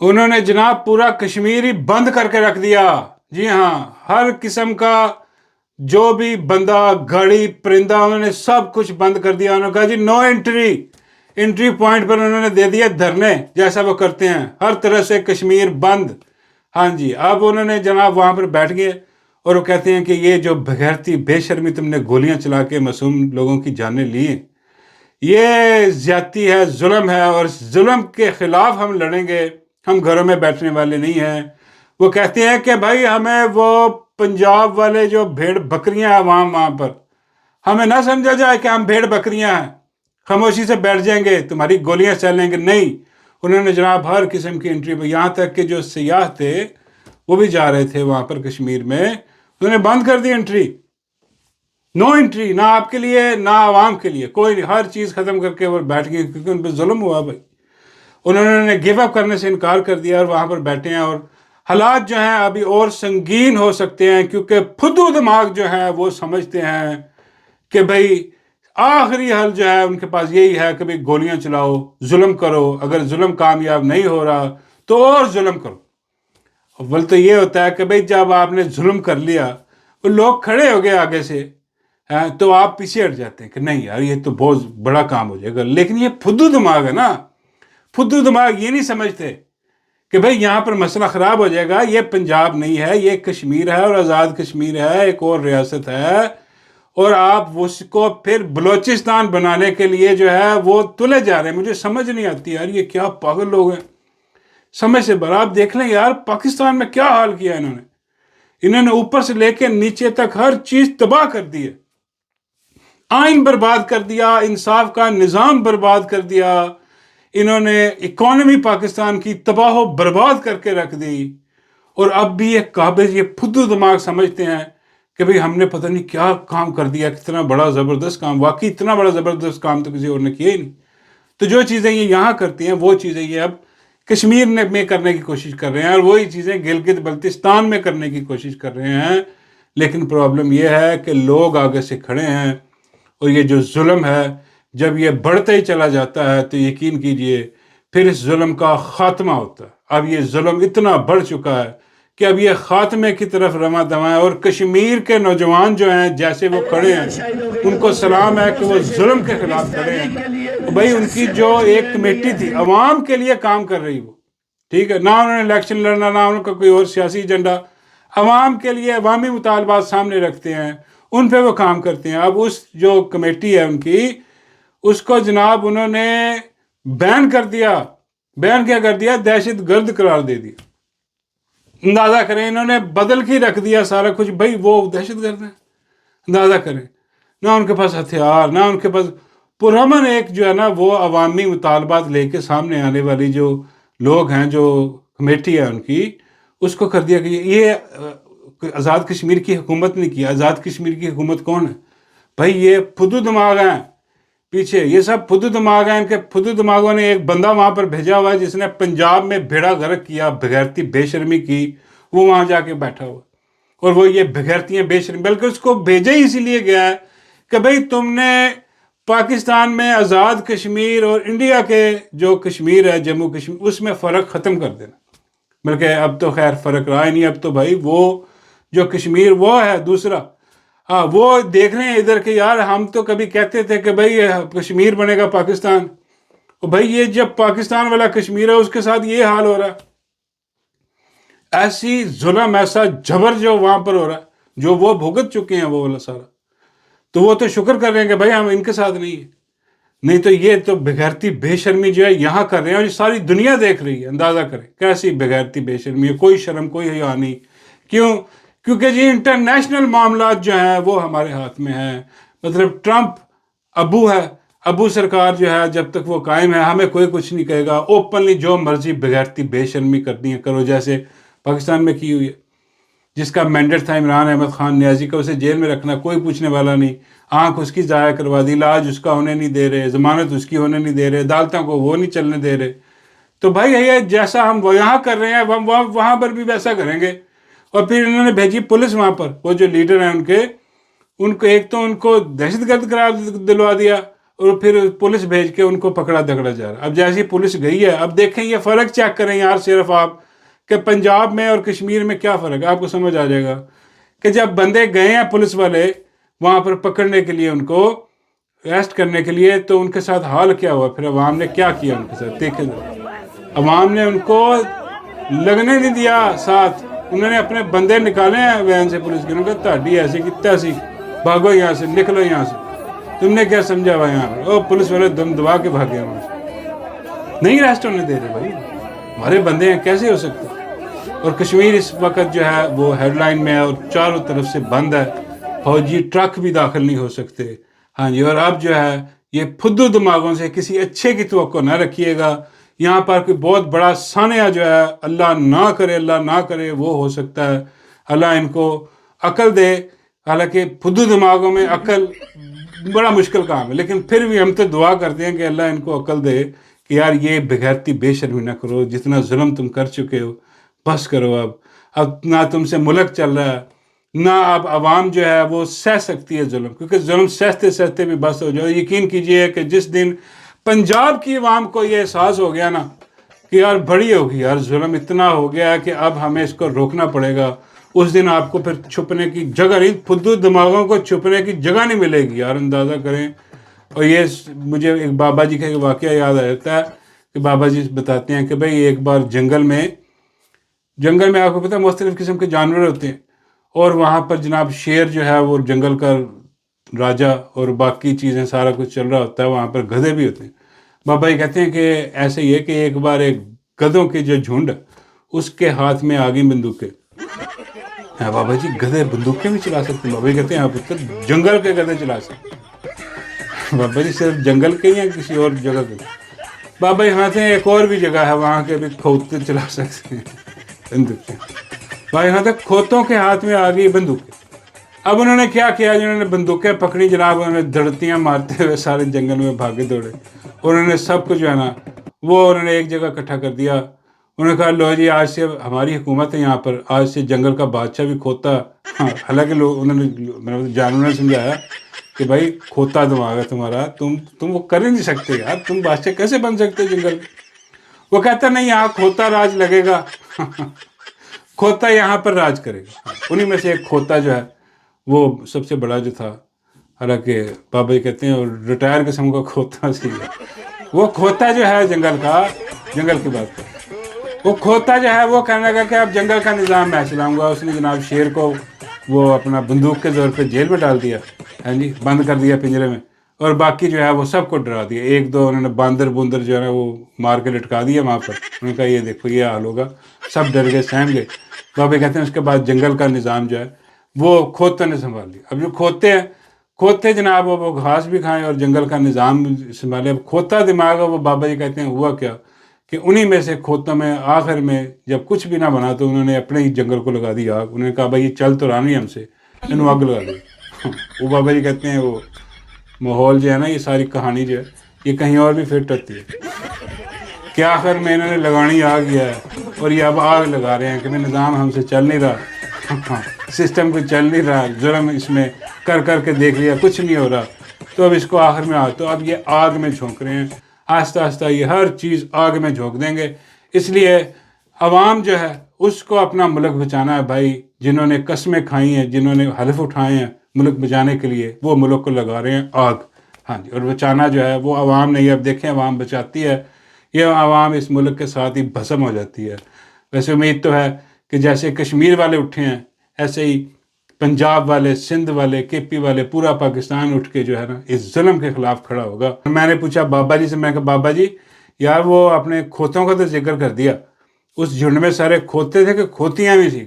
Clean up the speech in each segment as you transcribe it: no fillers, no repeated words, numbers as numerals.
انہوں نے جناب پورا کشمیر ہی بند کر کے رکھ دیا. جی ہاں، ہر قسم کا جو بھی بندہ گاڑی پرندہ انہوں نے سب کچھ بند کر دیا. انہوں نے کہا جی نو انٹری. انٹری پوائنٹ پر انہوں نے دے دیا دھرنے، جیسا وہ کرتے ہیں، ہر طرح سے کشمیر بند. ہاں جی، اب انہوں نے جناب وہاں پر بیٹھ گئے اور وہ کہتے ہیں کہ یہ جو بغیرتی بے شرمی تم نے گولیاں چلا کے معصوم لوگوں کی جانیں لی ہیں، یہ زیادتی ہے، ظلم ہے، اور ظلم کے خلاف ہم لڑیں گے. ہم گھروں میں بیٹھنے والے نہیں ہیں. وہ کہتے ہیں کہ بھائی ہمیں وہ پنجاب والے جو بھیڑ بکریاں ہیں وہاں پر، ہمیں نہ سمجھا جائے کہ ہم بھیڑ بکریاں ہیں، خاموشی سے بیٹھ جائیں گے، تمہاری گولیاں چلیں گے. نہیں، انہوں نے جناب ہر قسم کی انٹری پہ، یہاں تک کہ جو سیاح تھے وہ بھی جا رہے تھے وہاں پر کشمیر میں، انہوں نے بند کر دی انٹری. نو انٹری، نہ آپ کے لیے نہ عوام کے لیے، کوئی نہیں. ہر چیز ختم کر کے وہ بیٹھ گئے کیونکہ ان پہ ظلم ہوا بھائی. انہوں نے گیو اپ کرنے سے انکار کر دیا اور وہاں پر بیٹھے ہیں. اور حالات جو ہیں ابھی اور سنگین ہو سکتے ہیں کیونکہ پھدو دماغ جو ہے وہ سمجھتے ہیں کہ بھائی آخری حل جو ہے ان کے پاس یہی ہے کہ بھائی گولیاں چلاؤ، ظلم کرو، اگر ظلم کامیاب نہیں ہو رہا تو اور ظلم کرو. اول تو یہ ہوتا ہے کہ بھائی جب آپ نے ظلم کر لیا، وہ لوگ کھڑے ہو گئے آگے سے، تو آپ پیچھے ہٹ جاتے ہیں کہ نہیں یار یہ تو بہت بڑا کام ہو جائے گا. لیکن یہ پھدو دماغ ہے نا، پھدو دماغ یہ نہیں سمجھتے کہ بھائی یہاں پر مسئلہ خراب ہو جائے گا. یہ پنجاب نہیں ہے، یہ کشمیر ہے اور آزاد کشمیر ہے، ایک اور ریاست ہے، اور آپ اس کو پھر بلوچستان بنانے کے لیے جو ہے وہ تلے جا رہے ہیں. مجھے سمجھ نہیں آتی یار، یہ کیا پاگل لوگ ہیں، سمجھ سے باہر. آپ دیکھ لیں یار پاکستان میں کیا حال کیا انہوں نے اوپر سے لے کے نیچے تک ہر چیز تباہ کر دی ہے. آئین برباد کر دیا، انصاف کا نظام برباد کر دیا. انہوں نے اکانومی پاکستان کی تباہ و برباد کر کے رکھ دی. اور اب بھی یہ قابض، یہ پھدو دماغ سمجھتے ہیں کہ بھئی ہم نے پتہ نہیں کیا کام کر دیا، کتنا بڑا زبردست کام. واقعی اتنا بڑا زبردست کام تو کسی اور نے کیا ہی نہیں. تو جو چیزیں یہ یہاں کرتی ہیں وہ چیزیں یہ اب کشمیر میں کرنے کی کوشش کر رہے ہیں، اور وہی چیزیں گلگت بلتستان میں کرنے کی کوشش کر رہے ہیں. لیکن پرابلم یہ ہے کہ لوگ آگے سے کھڑے ہیں، اور یہ جو ظلم ہے جب یہ بڑھتا ہی چلا جاتا ہے تو یقین کیجئے پھر اس ظلم کا خاتمہ ہوتا ہے. اب یہ ظلم اتنا بڑھ چکا ہے کہ اب یہ خاتمے کی طرف رواں دواں ہے. اور کشمیر کے نوجوان جو ہیں جیسے وہ کھڑے ہیں، ان کو سلام ہے کہ وہ ظلم کے خلاف کھڑے ہیں. بھائی ان کی جو ایک کمیٹی تھی عوام کے لیے کام کر رہی، وہ ٹھیک ہے، نہ انہوں نے الیکشن لڑنا، نہ ان کا کوئی اور سیاسی ایجنڈا، عوام کے لیے عوامی مطالبات سامنے رکھتے ہیں، ان پہ وہ کام کرتے ہیں. اب اس جو کمیٹی ہے ان کی، اس کو جناب انہوں نے بین کر دیا. بین کیا کر دیا؟ دہشت گرد قرار دے دیا. اندازہ کریں، انہوں نے بدل کے رکھ دیا سارا کچھ. بھائی وہ دہشت گرد ہیں، اندازہ کریں. نہ ان کے پاس ہتھیار، نہ ان کے پاس پرامن ایک جو ہے نا وہ عوامی مطالبات لے کے سامنے آنے والی جو لوگ ہیں، جو کمیٹی ہے ان کی، اس کو کر دیا کہ یہ آزاد کشمیر کی حکومت نہیں کی. آزاد کشمیر کی حکومت کون ہے؟ بھائی یہ پھدو دماغ ہیں پیچھے، یہ سب پھدو دماغ ہیں. ان کے پھدو دماغوں نے ایک بندہ وہاں پر بھیجا ہوا ہے جس نے پنجاب میں بھیڑا غرق کیا، بغیرتی بے شرمی کی، وہ وہاں جا کے بیٹھا ہوا. اور وہ یہ بغیرتیاں بے شرمی، بلکہ اس کو بھیجا ہی اسی لیے گیا ہے کہ بھئی تم نے پاکستان میں آزاد کشمیر اور انڈیا کے جو کشمیر ہے، جموں کشمیر، اس میں فرق ختم کر دینا. بلکہ اب تو خیر فرق رہا ہی نہیں. اب تو بھائی وہ جو کشمیر وہ ہے دوسرا، وہ دیکھ رہے ہیں ادھر کہ یار ہم تو کبھی کہتے تھے کہ بھئی کشمیر بنے گا پاکستان، اور بھئی یہ جب پاکستان والا کشمیر ہے اس کے ساتھ یہ حال ہو رہا ہے. ایسی ظلم، ایسا جبر جو وہاں پر ہو رہا ہے، جو وہ بھگت چکے ہیں وہ والا سارا، تو وہ تو شکر کر رہے ہیں کہ بھئی ہم ان کے ساتھ نہیں ہیں. نہیں تو یہ تو بغیرتی بے شرمی جو ہے یہاں کر رہے ہیں، اور یہ ساری دنیا دیکھ رہی ہے. اندازہ کریں کیسی بغیرتی بے شرمی ہے، کوئی شرم کوئی حیا نہیں. کیوں؟ کیونکہ جی انٹرنیشنل معاملات جو ہیں وہ ہمارے ہاتھ میں ہیں. مطلب ٹرمپ ابو ہے، ابو سرکار جو ہے جب تک وہ قائم ہے ہمیں کوئی کچھ نہیں کہے گا. اوپنلی جو مرضی بغیرتی بے شرمی کرنی ہے کرو، جیسے پاکستان میں کی ہوئی ہے. جس کا مینڈیٹ تھا عمران احمد خان نیازی کا، اسے جیل میں رکھنا، کوئی پوچھنے والا نہیں. آنکھ اس کی ضائع کروا دی، علاج اس کا ہونے نہیں دے رہے، ضمانت اس کی ہونے نہیں دے رہے، عدالتوں کو وہ نہیں چلنے دے رہے. تو بھائی یہ جیسا ہم یہاں کر رہے ہیں ہم وہاں پر بھی ویسا کریں گے. اور پھر انہوں نے بھیجی پولیس وہاں پر، وہ جو لیڈر ہیں ان کو ایک تو ان کو دہشت گرد قرار دلوا دیا، اور پھر پولیس بھیج کے ان کو پکڑا دکڑا جا رہا ہے۔ اب جیسی پولیس گئی ہے، اب دیکھیں یہ فرق چیک کریں یار صرف آپ کہ پنجاب میں اور کشمیر میں کیا فرق ہے، آپ کو سمجھ آ جائے گا کہ جب بندے گئے ہیں پولیس والے وہاں پر پکڑنے کے لیے، ان کو اریسٹ کرنے کے لیے، تو ان کے ساتھ حال کیا ہوا، پھر عوام نے کیا کیا ان کے ساتھ دیکھیں۔ عوام نے ان کو لگنے نہیں دیا ساتھ، انہوں نے اپنے بندے نکالے ہیں وین سے پولیس کے، انہوں نے کہا تہاڈی ایسی کی تیسی، بھاگو یہاں سے، نکلو یہاں سے، تم نے کیا سمجھا ہوا یہاں پر؟ او پولیس والے دم دبا کے بھاگے وہاں سے، نہیں ریسٹ ہونے دے رہے بھائی، ہمارے بندے ہیں کیسے ہو سکتے؟ اور کشمیر اس وقت جو ہے وہ ہیڈ لائن میں ہے اور چاروں طرف سے بند ہے، فوجی ٹرک بھی داخل نہیں ہو سکتے۔ ہاں جی، اور اب جو ہے یہ پھدو دماغوں سے کسی اچھے کی توقع نہ رکھیے گا، یہاں پر کوئی بہت بڑا سانحہ جو ہے اللہ نہ کرے وہ ہو سکتا ہے، اللہ ان کو عقل دے، حالانکہ پھدو دماغوں میں عقل بڑا مشکل کام ہے، لیکن پھر بھی ہم تو دعا کرتے ہیں کہ اللہ ان کو عقل دے کہ یار یہ بغیرتی بے شرمی نہ کرو، جتنا ظلم تم کر چکے ہو بس کرو، اب نہ تم سے ملک چل رہا ہے، نہ اب عوام جو ہے وہ سہ سکتی ہے ظلم، کیونکہ ظلم سہتے سہتے بھی بس ہو جائے۔ یقین کیجئے کہ جس دن پنجاب کی عوام کو یہ احساس ہو گیا نا کہ یار بڑی ہوگی یار، ظلم اتنا ہو گیا ہے کہ اب ہمیں اس کو روکنا پڑے گا، اس دن آپ کو پھر چھپنے کی جگہ نہیں، پھدو دماغوں کو چھپنے کی جگہ نہیں ملے گی یار، اندازہ کریں۔ اور یہ مجھے ایک بابا جی کا ایک واقعہ یاد آ جاتا ہے کہ بابا جی بتاتے ہیں کہ بھائی ایک بار جنگل میں آپ کو پتہ ہے مختلف قسم کے جانور ہوتے ہیں، اور وہاں پر جناب شیر جو ہے وہ جنگل کا راجہ، اور باقی چیزیں سارا کچھ چل رہا ہوتا ہے، وہاں پر گدھے بھی ہوتے ہیں۔ بابا یہ کہتے ہیں کہ ایسے ہی ہے کہ ایک بار ایک گدھوں کے جو جھنڈ، اس کے ہاتھ میں آ گئی بندوقیں۔ ہاں بابا جی گدھے بندوقیں بھی چلا سکتے ہیں؟ بابا جی کہتے ہیں آپ پتر جنگل کے گدھے چلا سکتے۔ بابا جی صرف جنگل کے یا کسی اور جگہ کے؟ بابا جی کہتے ہیں ایک اور بھی جگہ ہے وہاں کے بھی کھوتے چلا سکتے ہیں بندوقیں۔ بھائی یہاں تک کھوتوں کے ہاتھ میں آ گئی بندوقیں۔ اب انہوں نے کیا کیا، جنہوں نے بندوقیں پکڑی جناب، انہوں نے دھڑتیاں مارتے ہوئے سارے جنگل میں بھاگے دوڑے، انہوں نے سب کچھ جو ہے نا وہ انہوں نے ایک جگہ اکٹھا کر دیا۔ انہوں نے کہا لو جی آج سے ہماری حکومت ہے یہاں پر، آج سے جنگل کا بادشاہ بھی کھوتا۔ حالانکہ انہوں نے جانوروں نے سمجھایا کہ بھائی کھوتا دماغ ہے تمہارا، تم وہ کر ہی نہیں سکتے یار، تم بادشاہ کیسے بن سکتے جنگل؟ وہ کہتا نہیں یہاں کھوتا راج لگے گا، کھوتا یہاں پر راج کرے گا۔ انہی میں سے ایک کھوتا جو ہے وہ سب سے بڑا جو تھا، حالانکہ بابا جی کہتے ہیں اور ریٹائر قسم کا کھوتا سی ہے، وہ کھوتا جو ہے جنگل کی بات کریں، وہ کھوتا جو ہے وہ کہنے لگا کہ اب جنگل کا نظام میں چلاؤں گا۔ اس نے جناب شیر کو وہ اپنا بندوق کے زور پہ جیل میں ڈال دیا، ہاں جی بند کر دیا پنجرے میں، اور باقی جو ہے وہ سب کو ڈرا دیا۔ ایک دو انہوں نے باندر جو ہے نا وہ مار کے لٹکا دیا وہاں پر، انہوں نے کہا یہ دیکھو یہ حال ہوگا، سب ڈر گئے سہم گئے۔ بابا کہتے ہیں اس کے بعد جنگل کا نظام جو ہے وہ کھوتوں نے سنبھال لیا۔ اب جو کھوتے جناب وہ گھاس بھی کھائیں اور جنگل کا نظام سنبھالے۔ اب کھوتا دماغ ہے وہ، بابا جی کہتے ہیں ہوا کیا کہ انہی میں سے کھوتوں میں آخر میں جب کچھ بھی نہ بنا تو انہوں نے اپنے ہی جنگل کو لگا دی آگ۔ انہوں نے کہا بھائی یہ چل تو رہا نہیں ہم سے، انہوں آگ لگا دی۔ وہ بابا جی کہتے ہیں وہ ماحول جو ہے نا، یہ ساری کہانی جو ہے یہ کہیں اور بھی فٹ ہوتی ہے کہ آخر میں انہوں نے لگانی آگ ہی ہے، اور یہ اب آگ لگا رہے ہیں کہ نظام ہم سے چل نہیں رہا، سسٹم کو چل نہیں رہا، ظلم اس میں کر کے دیکھ لیا کچھ نہیں ہو رہا، تو اب اس کو آخر میں تو اب یہ آگ میں جھونک رہے ہیں، آہستہ آہستہ یہ ہر چیز آگ میں جھونک دیں گے۔ اس لیے عوام جو ہے اس کو اپنا ملک بچانا ہے بھائی، جنہوں نے قسمیں کھائی ہیں، جنہوں نے حلف اٹھائے ہیں ملک بچانے کے لیے، وہ ملک کو لگا رہے ہیں آگ۔ ہاں جی، اور بچانا جو ہے وہ عوام نہیں، اب دیکھیں عوام بچاتی ہے، یہ عوام اس ملک کے ساتھ ہی بھسم ہو جاتی ہے۔ ویسے امید تو ہے کہ جیسے کشمیر والے اٹھے ہیں ایسے ہی پنجاب والے، سندھ والے، کے پی والے، پورا پاکستان اٹھ کے جو ہے نا اس ظلم کے خلاف کھڑا ہوگا۔ میں نے پوچھا بابا جی سے، میں کہا بابا جی یار وہ اپنے کھوتوں کا تو ذکر کر دیا، اس جھنڈ میں سارے کھوتے تھے کہ کھوتیاں بھی تھیں؟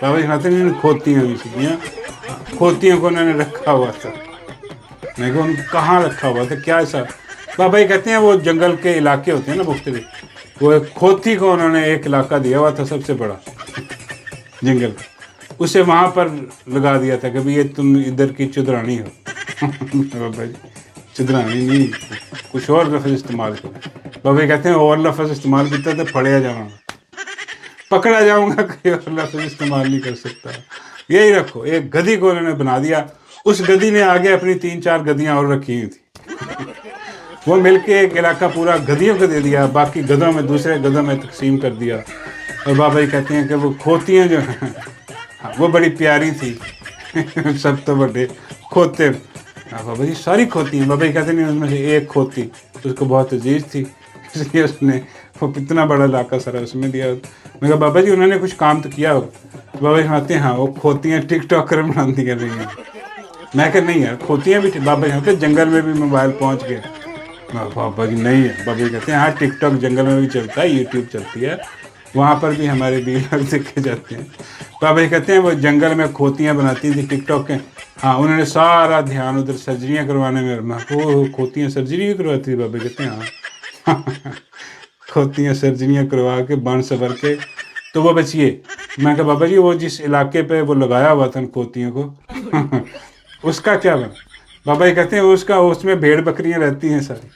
بابا جی کہتے ہیں کھوتیاں بھی تھیں، کھوتیوں کو انہوں نے رکھا ہوا تھا۔ میں کہا ان کہاں رکھا ہوا تھا، کیا ایسا؟ بابا جی کہتے ہیں وہ جنگل کے علاقے ہوتے ہیں نا مختلف، وہ ایک کھوتی کو انہوں نے ایک علاقہ دیا ہوا تھا سب سے بڑا جنگل، اسے وہاں پر لگا دیا تھا کہ بھی یہ تم ادھر کی چدرانی ہو۔ بابا جی چدرانی نہیں، کچھ اور لفظ استعمال کرو۔ بابا جی کہتے ہیں اور لفظ استعمال کرتا تو پکڑا جاؤں گا، کوئی اور لفظ استعمال نہیں کر سکتا۔ یہی رکھو، ایک گدھی کو انہوں نے بنا دیا، اس گدھی نے آگے اپنی 3-4 گدھیاں اور رکھی ہوئی تھیں۔ وہ مل کے ایک علاقہ پورا گدھیوں کو دے دیا, باقی گدھوں میں دوسرے گدھوں میں تقسیم کر دیا. اور بابا جی کہتے ہیں کہ وہ کھوتیاں جو ہیں وہ بڑی پیاری تھی. سب تو بڑے کھوتے, بابا جی ساری کھوتی ہیں. بابا جی کہتے ہیں ان میں سے ایک کھوتی اس کو بہت عزیز تھی, اس لیے اس نے وہ اتنا بڑا علاقہ سارا اس میں دیا. میں کہا بابا جی انہوں نے کچھ کام تو کیا ہوگا. بابا جی کہتے ہیں ہاں وہ کھوتیاں ٹک ٹاکر بناتی کر رہی ہیں. میں کہ نہیں یار کھوتیاں بھی, بابا جی کہتے ہیں جنگل میں بھی موبائل پہنچ گئے. بابا جی نہیں ہے. بابا جی کہتے ہیں ہاں ٹک ٹاک جنگل میں بھی چلتا ہے, یوٹیوب چلتی ہے, وہاں پر بھی ہمارے ڈیلر دیکھے جاتے ہیں. بابا جی کہتے ہیں وہ جنگل میں کھوتیاں بناتی تھیں ٹک ٹاک کے, ہاں انہوں نے سارا دھیان ادھر سرجریاں کروانے میں. وہ کھوتیاں سرجری بھی کرواتی تھی. بابا جی کہتے ہیں ہاں کھوتیاں سرجریاں کروا کے بن سبر کے تو وہ بچیے. میں کہا بابا جی وہ جس علاقے پہ وہ لگایا ہوا تھا ان کھوتیوں کو اس کا کیا بنا؟ بابا جی کہتے ہیں اس میں بھیڑ بکریاں رہتی ہیں ساری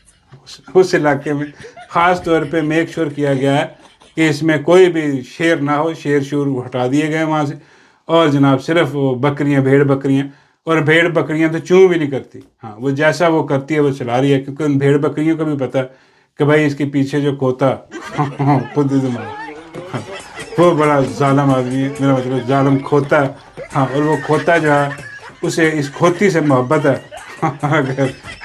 اس علاقے میں. خاص طور پہ میک شور کیا گیا ہے کہ اس میں کوئی بھی شیر نہ ہو, شیر شور ہٹا دیے گئے وہاں سے, اور جناب صرف وہ بکریاں, بھیڑ بکریاں. اور بھیڑ بکریاں تو چوں بھی نہیں کرتی, ہاں وہ جیسا وہ کرتی ہے وہ چلا رہی ہے, کیونکہ ان بھیڑ بکریوں کو بھی پتہ کہ بھائی اس کے پیچھے جو کھوتا خود وہ بڑا ظالم آدمی ہے, میرا مطلب ظالم کھوتا ہے. ہاں اور وہ کھوتا جو ہے اسے اس کھوتی سے محبت ہے.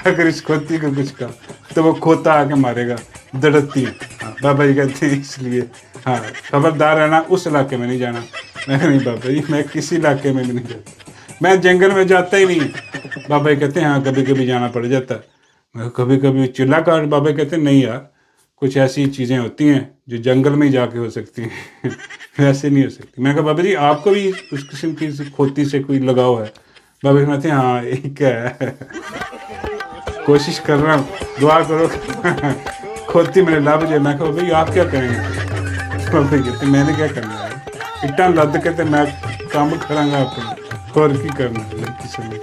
اگر اس کھوتی کو کچھ کہا تو وہ کھوتا آ کے مارے گا, دڑتی ہیں. ہاں بابا جی کہتے ہیں اس لیے ہاں خبردار رہنا, اس علاقے میں نہیں جانا. میں نہیں بابا جی میں کسی علاقے میں بھی نہیں جاتا, میں جنگل میں جاتا ہی نہیں. بابا جی کہتے ہیں ہاں کبھی کبھی جانا پڑ جاتا ہے. میں کبھی کبھی چولہا کاٹ. بابا کہتے ہیں نہیں یار کچھ ایسی چیزیں ہوتی ہیں جو جنگل میں ہی جا کے ہو سکتی ہیں, ویسے نہیں ہو سکتی. میں کہا بابا جی آپ کو بھی اس قسم کی کھوتی سے کوئی لگاؤ ہے؟ بابا جی کہتے ہیں ہاں ایک ہے, کوشش کر رہا ہوں, دعا کرو کھوتی میرے لب جائے. میں کہا بھائی آپ کیا کریں گے؟ بابا جی کہتے ہیں میں نے کیا کرنا ہے, اٹان لد کے تو میں کام کراں گا اپنا, اور کی کرنا ہے کسی نے.